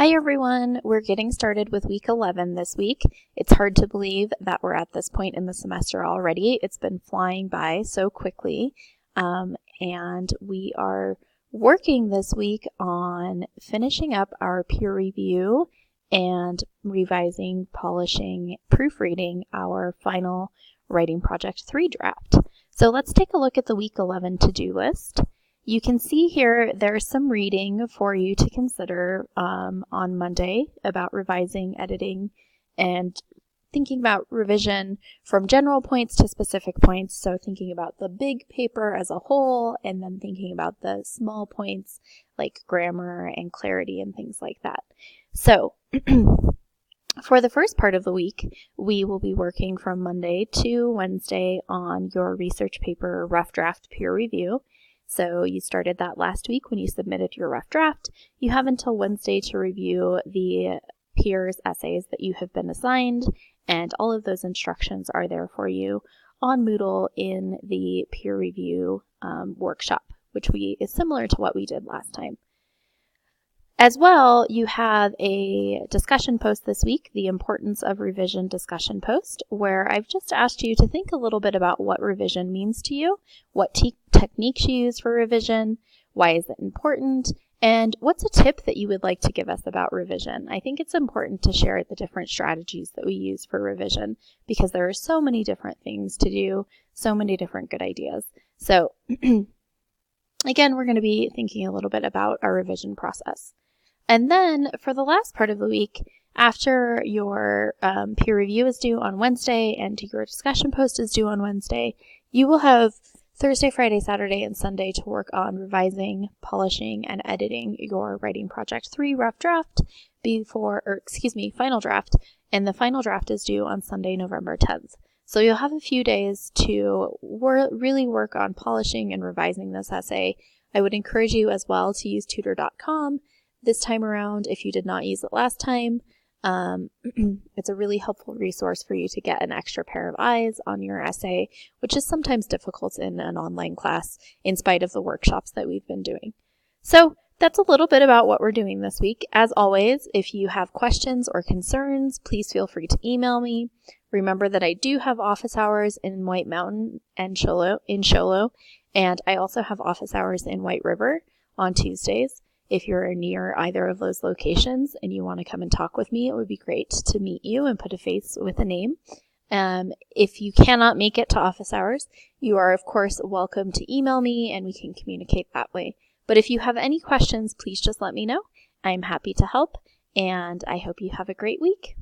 Hi everyone, we're getting started with week 11 this week. It's hard to believe that we're at this point in the semester already. It's been flying by so quickly, and we are working this week on finishing up our peer review and revising, polishing, proofreading our final Writing Project 3 draft. So let's take a look at the week 11 to-do list. You can see here there's some reading for you to consider on Monday about revising, editing, and thinking about revision from general points to specific points. So thinking about the big paper as a whole and then thinking about the small points like grammar and clarity and things like that. So for the first part of the week, we will be working from Monday to Wednesday on your research paper rough draft peer review. So you started that last week when you submitted your rough draft. You have until Wednesday to review the peers' essays that you have been assigned, and all of those instructions are there for you on Moodle in the peer review workshop, which is similar to what we did last time. As well, you have a discussion post this week, the importance of revision discussion post, where I've just asked you to think a little bit about what revision means to you, what techniques you use for revision, why is it important, and what's a tip that you would like to give us about revision. I think it's important to share the different strategies that we use for revision because there are so many different things to do, so many different good ideas. So again, we're going to be thinking a little bit about our revision process. And then for the last part of the week, after your peer review is due on Wednesday and your discussion post is due on Wednesday, you will have Thursday, Friday, Saturday, and Sunday to work on revising, polishing, and editing your Writing Project 3 rough draft final draft, and the final draft is due on Sunday, November 10th. So you'll have a few days to really work on polishing and revising this essay. I would encourage you as well to use tutor.com this time around if you did not use it last time. It's a really helpful resource for you to get an extra pair of eyes on your essay, which is sometimes difficult in an online class in spite of the workshops that we've been doing. So that's a little bit about what we're doing this week. As always, if you have questions or concerns, please feel free to email me. Remember that I do have office hours in White Mountain and Show Low, and I also have office hours in White River on Tuesdays. If you're near either of those locations and you want to come and talk with me, it would be great to meet you and put a face with a name. If you cannot make it to office hours, you are, of course, welcome to email me and we can communicate that way. But if you have any questions, please just let me know. I'm happy to help, and I hope you have a great week.